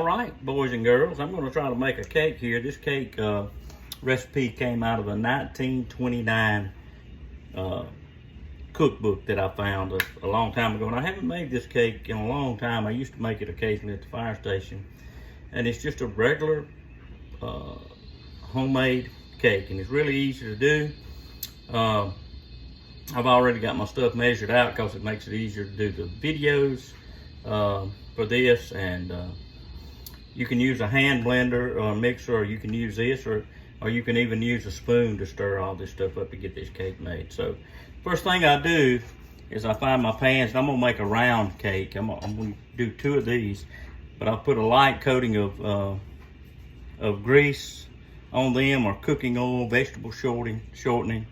All right, boys and girls, I'm going to try to make a cake here. This cake recipe came out of a 1929 cookbook that I found a long time ago. And I haven't made this cake in a long time. I used to make it occasionally at the fire station. And it's just a regular homemade cake. And it's really easy to do. I've already got my stuff measured out because it makes it easier to do the videos for this. And you can use a hand blender or a mixer, or you can use this, or you can even use a spoon to stir all this stuff up to get this cake made. So first thing I do is I find my pans, and I'm gonna make a round cake. I'm gonna do 2 of these, but I'll put a light coating of grease on them, or cooking oil, vegetable shortening,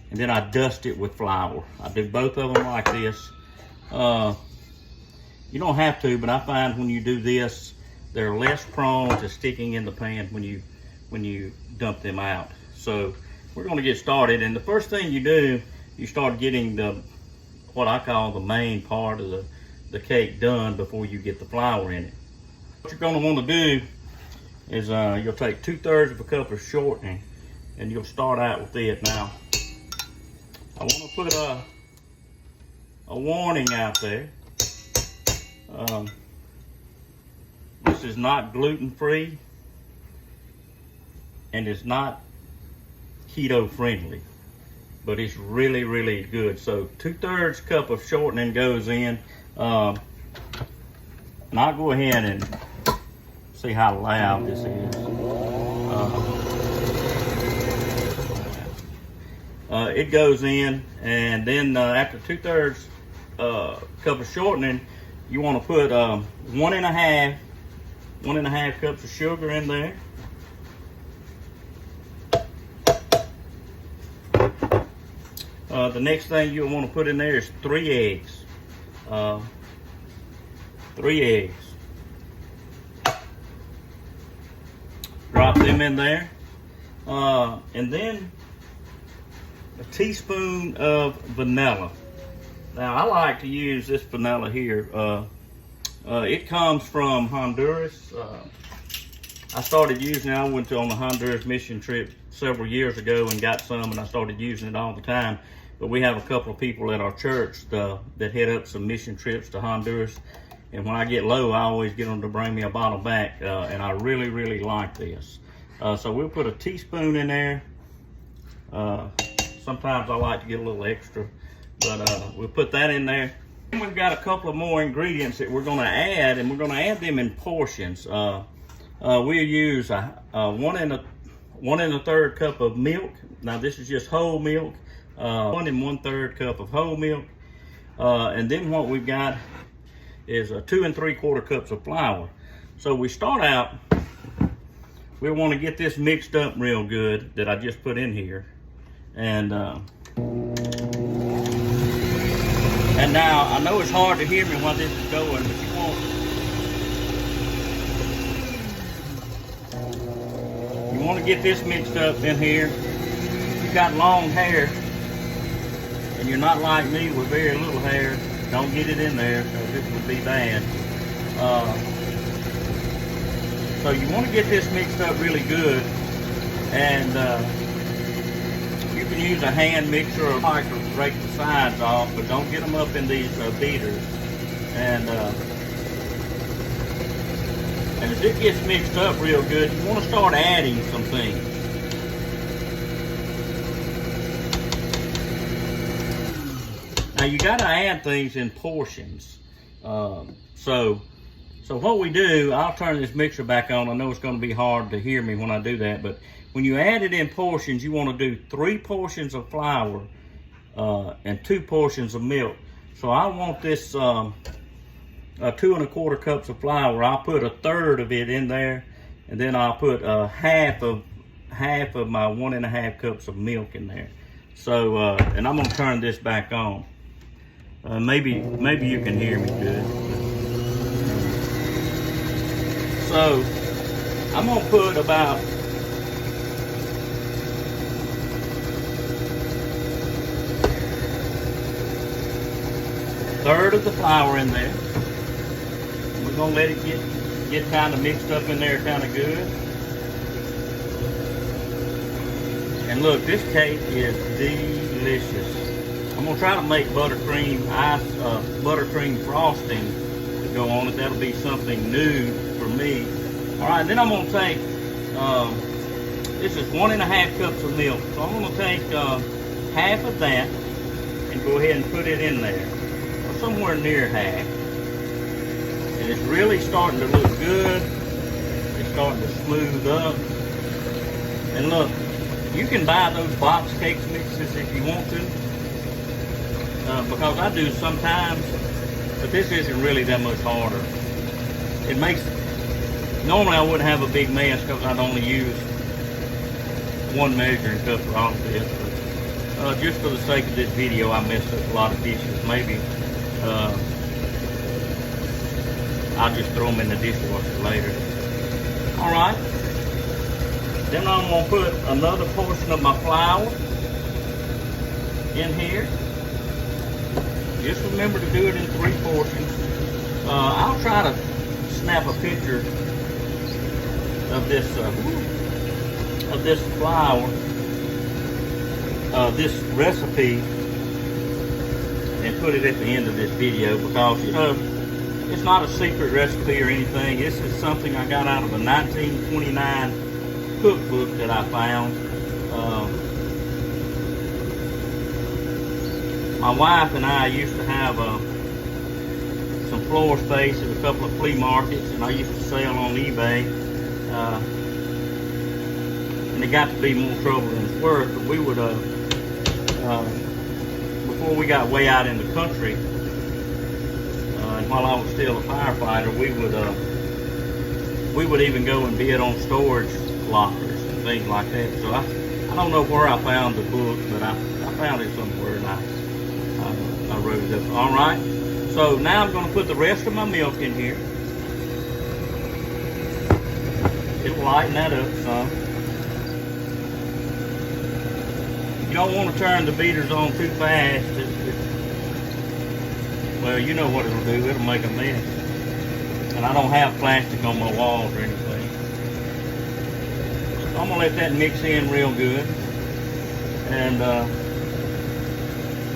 and then I dust it with flour. I do both of them like this. You don't have to, but I find when you do this, they're less prone to sticking in the pan when you dump them out. So we're going to get started, and the first thing you do, you start getting what I call the main part of the cake done before you get the flour in it. What you're going to want to do is you'll take 2/3 of a cup of shortening, and you'll start out with it. Now I want to put a warning out there. This is not gluten-free, and it's not keto-friendly, but it's really, really good. So 2/3 cup of shortening goes in. And I'll go ahead and see how loud this is. It goes in, and then after 2/3 cup of shortening, you want to put 1.5 cups of sugar in there. The next thing you'll want to put in there is 3 eggs. 3 eggs. Drop them in there. And then a teaspoon of vanilla. Now I like to use this vanilla here. It comes from Honduras. I started using it. I went on a Honduras mission trip several years ago and got some, and I started using it all the time. But we have a couple of people at our church that head up some mission trips to Honduras. And when I get low, I always get them to bring me a bottle back. And I really, really like this. So we'll put a teaspoon in there. Sometimes I like to get a little extra, but we'll put that in there. And we've got a couple of more ingredients that we're going to add, and we're going to add them in portions. We'll use 1 1/3 cup of milk. Now this is just whole milk. 1 1/3 cup of whole milk. And then what we've got is 2 3/4 cups of flour. So we start out, we want to get this mixed up real good that I just put in here. And now I know it's hard to hear me while this is going, but you want to get this mixed up in here. If you've got long hair and you're not like me with very little hair, don't get it in there, because this would be bad. So you want to get this mixed up really good, and you can use a hand mixer or like to break the sides off, but don't get them up in these beaters. And as it gets mixed up real good, you want to start adding some things. Now you got to add things in portions. So what we do, I'll turn this mixer back on. I know it's going to be hard to hear me when I do that, but when you add it in portions, you want to do 3 portions of flour and 2 portions of milk. So I want this 2 1/4 cups of flour. I'll put 1/3 of it in there, and then I'll put half of my 1.5 cups of milk in there. So and I'm going to turn this back on. Maybe you can hear me good. So I'm going to put about 1/3 of the flour in there. We're gonna let it get kind of mixed up in there kind of good. And look, this cake is delicious. I'm gonna try to make buttercream frosting to go on it. That'll be something new for me. All right, then I'm gonna take, this is 1.5 cups of milk. So I'm gonna take half of that and go ahead and put it in there, or somewhere near half. And it's really starting to look good. It's starting to smooth up. And look, you can buy those box cakes mixes if you want to, because I do sometimes, but this isn't really that much harder. It makes, normally I wouldn't have a big mess because I'd only use one measuring cup for all of this, but just for the sake of this video, I messed up a lot of dishes. Maybe I'll just throw them in the dishwasher later. All right. Then I'm gonna put another portion of my flour in here. Just remember to do it in 3 portions. I'll try to snap a picture of this flour, this recipe, and put it at the end of this video, because, you know, it's not a secret recipe or anything. This is something I got out of a 1929 cookbook that I found. My wife and I used to have some floor space at a couple of flea markets, and I used to sell on eBay. And it got to be more trouble than it's worth. But we would, before we got way out in the country, and while I was still a firefighter, we would even go and bid on storage lockers and things like that. So I don't know where I found the book, but I found it somewhere, and I wrote it up. All right, so now I'm going to put the rest of my milk in here. It'll lighten that up some. You don't want to turn the beaters on too fast. Well, you know what it'll do. It'll make a mess. And I don't have plastic on my walls or anything. So I'm going to let that mix in real good. And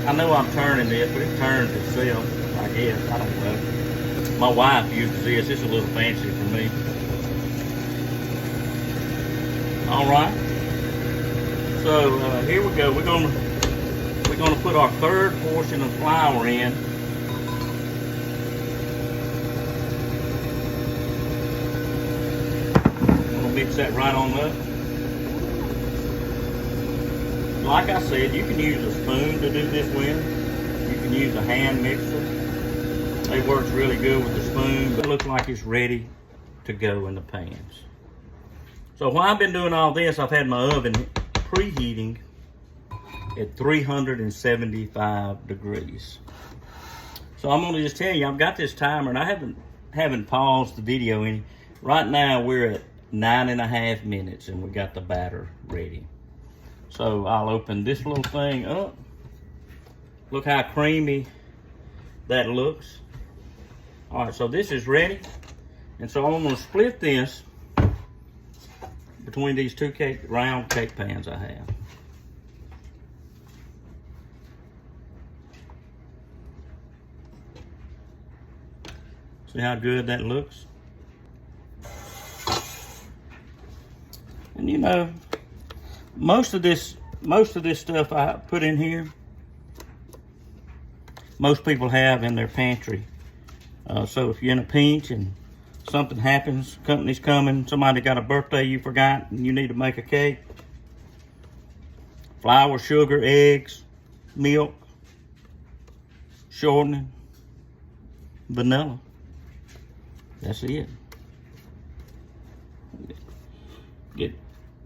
I know I'm turning this, but it turns itself, I guess. I don't know. My wife uses this. It's a little fancy for me. All right. So here we go. We're gonna put our 3rd portion of flour in. Mix that right on up. Like I said, you can use a spoon to do this with. You can use a hand mixer. It works really good with the spoon, but it looks like it's ready to go in the pans. So while I've been doing all this, I've had my oven preheating at 375 degrees. So I'm gonna just tell you, I've got this timer, and I haven't paused the video any. Right now we're at 9.5 minutes, and we got the batter ready. So I'll open this little thing up. Look how creamy that looks. All right, so this is ready. And so I'm gonna split this between these 2 round cake pans I have. See how good that looks? And you know, most of this stuff I put in here, most people have in their pantry. So if you're in a pinch and something happens, company's coming, somebody got a birthday you forgot, and you need to make a cake, flour, sugar, eggs, milk, shortening, vanilla. That's it.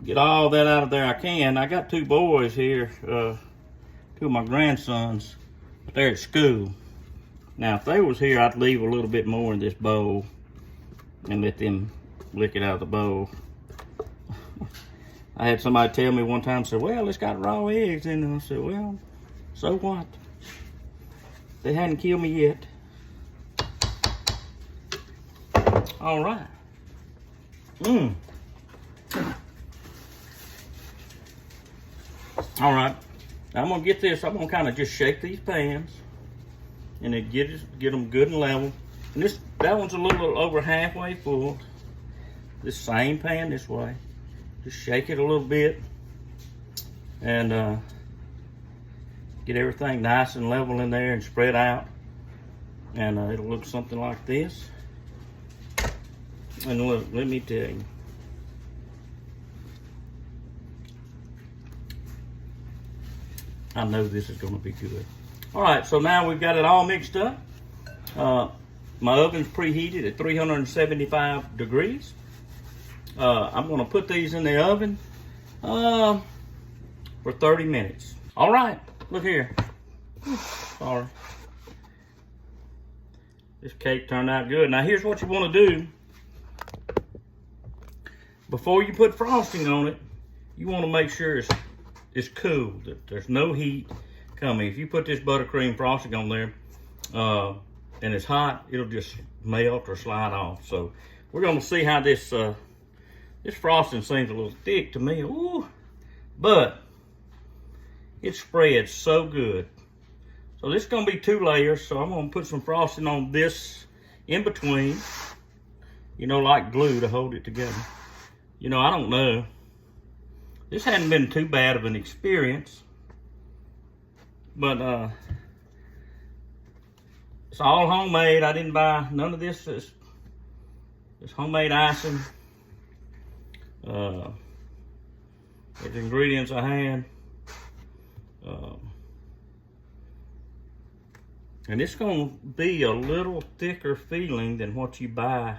Get all that out of there I can. I got 2 boys here, 2 of my grandsons, but they're at school. Now, if they was here, I'd leave a little bit more in this bowl and let them lick it out of the bowl. I had somebody tell me one time, said, well, it's got raw eggs in it. I said, well, so what? They hadn't killed me yet. All right. Mmm. All right, I'm gonna get this. I'm gonna kind of just shake these pans, and then get them good and level. And that one's a little over halfway full. This same pan this way. Just shake it a little bit, and get everything nice and level in there and spread out. And it'll look something like this. And look, let me tell you. I know this is going to be good. All right, so now we've got it all mixed up. My oven's preheated at 375 degrees. I'm going to put these in the oven for 30 minutes. All right, look here. Sorry. This cake turned out good. Now here's what you want to do. Before you put frosting on it, you want to make sure it's cool, that there's no heat coming. If you put this buttercream frosting on there and it's hot, it'll just melt or slide off. So we're going to see how this frosting seems a little thick to me. Ooh, but it spreads so good. So this is going to be 2 layers. So I'm going to put some frosting on this in between, you know, like glue to hold it together. You know, I don't know. This hadn't been too bad of an experience, but it's all homemade. I didn't buy none of this. It's homemade icing. There's ingredients I had. And it's going to be a little thicker feeling than what you buy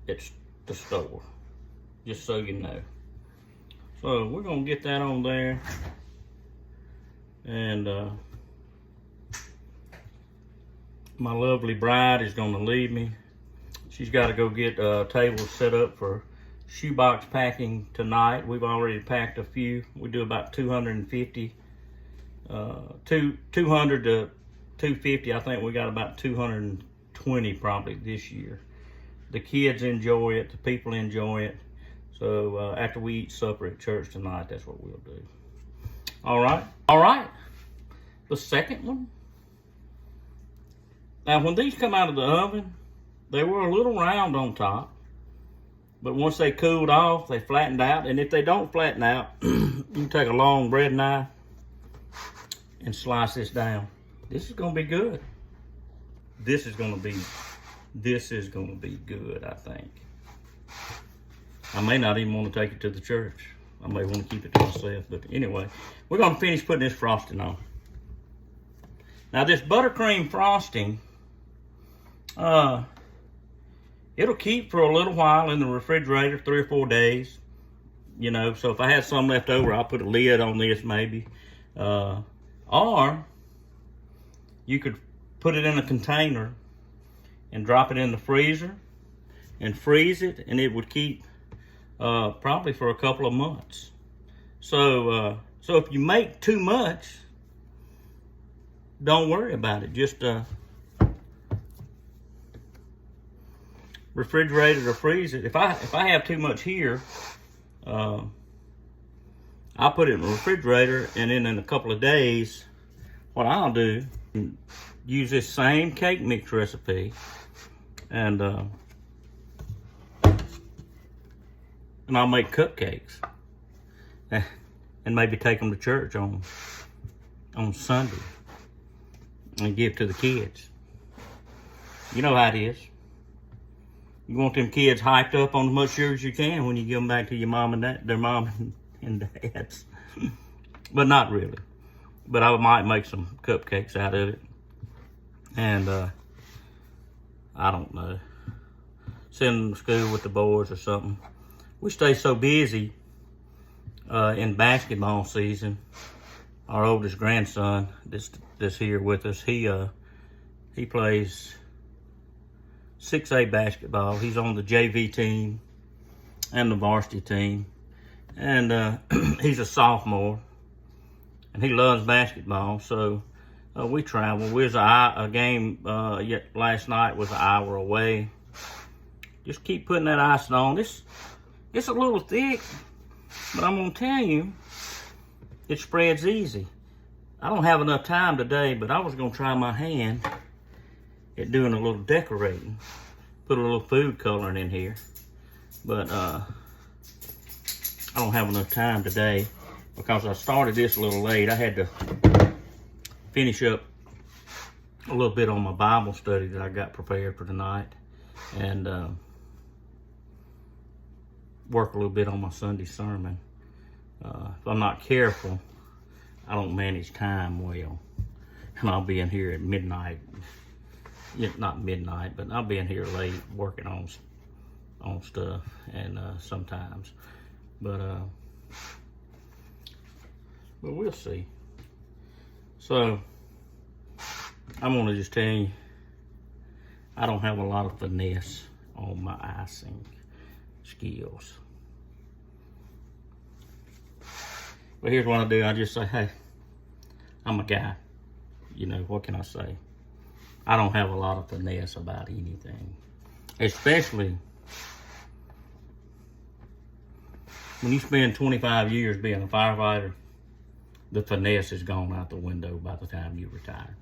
at the store, just so you know. So we're going to get that on there. And my lovely bride is going to leave me. She's got to go get tables set up for shoebox packing tonight. We've already packed a few. We do about 250, 200 to 250. I think we got about 220 probably this year. The kids enjoy it. The people enjoy it. So after we eat supper at church tonight, that's what we'll do. All right. All right. The second one. Now, when these come out of the oven, they were a little round on top. But once they cooled off, they flattened out. And if they don't flatten out, you can take a long bread knife and slice this down. This is going to be good. This is going to be good, I think. I may not even want to take it to the church. I may want to keep it to myself. But anyway, we're going to finish putting this frosting on. Now, this buttercream frosting, it'll keep for a little while in the refrigerator, 3 or 4 days. You know, so if I had some left over, I'll put a lid on this maybe. Or you could put it in a container and drop it in the freezer and freeze it, and it would keep probably for a couple of months. So if you make too much, don't worry about it. Just refrigerate it or freeze it. If I have too much here, I'll put it in the refrigerator, and then in a couple of days, what I'll do, use this same cake mix recipe, and I'll make cupcakes, and maybe take them to church on Sunday and give to the kids. You know how it is. You want them kids hyped up on as much sugar as you can when you give them back to your mom and dad, their mom and dads. But not really. But I might make some cupcakes out of it. And I don't know, send them to school with the boys or something. We stay so busy in basketball season. Our oldest grandson, this here with us, he plays 6A basketball. He's on the JV team and the varsity team, and he's a sophomore, and he loves basketball. So we travel. A game last night was an hour away. Just keep putting that icing on. It's a little thick, but I'm gonna tell you, it spreads easy. I don't have enough time today, but I was gonna try my hand at doing a little decorating. Put a little food coloring in here. But I don't have enough time today because I started this a little late. I had to finish up a little bit on my Bible study that I got prepared for tonight, and work a little bit on my Sunday sermon. If I'm not careful, I don't manage time well, and I'll be in here at midnight. Not midnight, but I'll be in here late working on stuff, and sometimes, but we'll see. So I'm gonna just tell you, I don't have a lot of finesse on my icing skills. But here's what I do. I just say, hey, I'm a guy. You know, what can I say? I don't have a lot of finesse about anything. Especially when you spend 25 years being a firefighter, the finesse is gone out the window by the time you retire.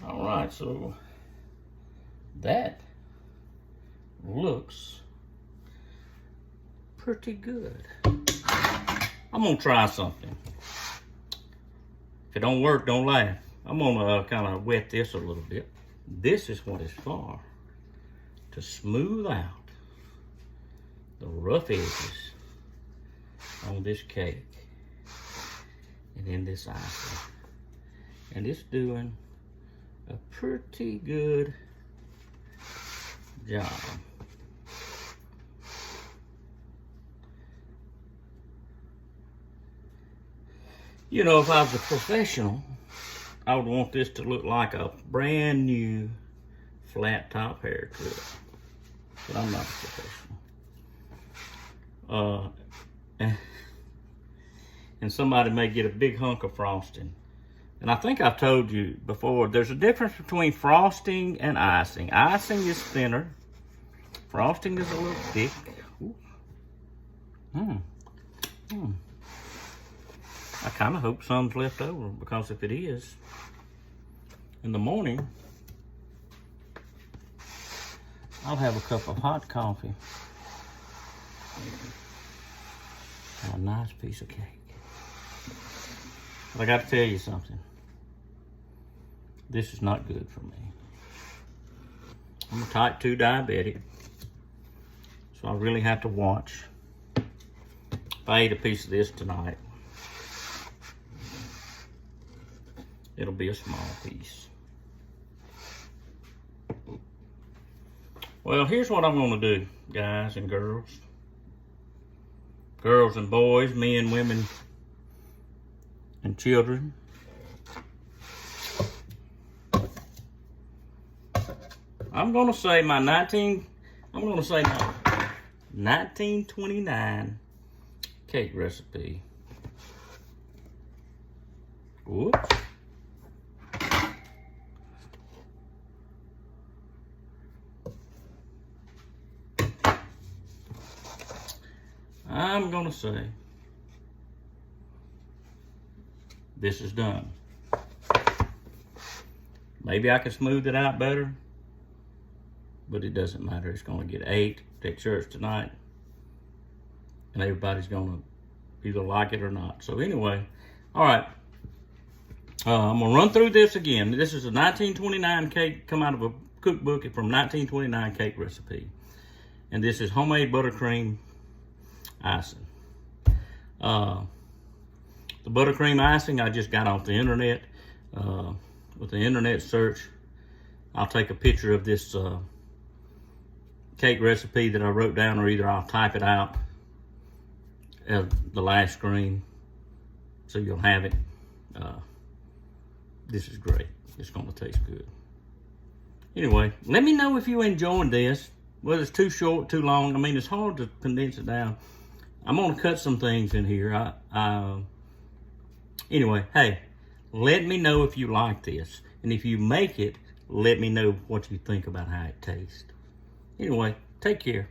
All right, so that looks pretty good. I'm gonna try something. If it don't work, don't laugh. I'm gonna kind of wet this a little bit. This is what it's for, to smooth out the rough edges on this cake and in this icing. And it's doing a pretty good job. You know, if I was a professional, I would want this to look like a brand new flat top haircut. But I'm not a professional. And somebody may get a big hunk of frosting. And I think I've told you before, there's a difference between frosting and icing. Icing is thinner. Frosting is a little thick. I kind of hope some's left over, because if it is, in the morning, I'll have a cup of hot coffee and a nice piece of cake. But I got to tell you something. This is not good for me. I'm a type 2 diabetic, so I really have to watch. If I eat a piece of this tonight, it'll be a small piece. Well, here's what I'm gonna do, guys and girls. Girls and boys, men, women, and children. I'm gonna say my 1929 cake recipe. Whoops. I'm gonna say this is done. Maybe I can smooth it out better, but it doesn't matter. It's gonna get 8 at church tonight, and everybody's gonna either like it or not. So anyway, all right. I'm gonna run through this again. This is a 1929 cake, come out of a cookbook from 1929 cake recipe. And this is homemade buttercream icing. The buttercream icing I just got off the internet. With the internet search, I'll take a picture of this cake recipe that I wrote down, or either I'll type it out at the last screen so you'll have it. This is great. It's gonna taste good. Anyway, let me know if you enjoyed this, whether it's too short, too long. I mean, it's hard to condense it down. I'm gonna cut some things in here. Anyway, hey, Let me know if you like this. And if you make it, let me know what you think about how it tastes. Anyway, take care.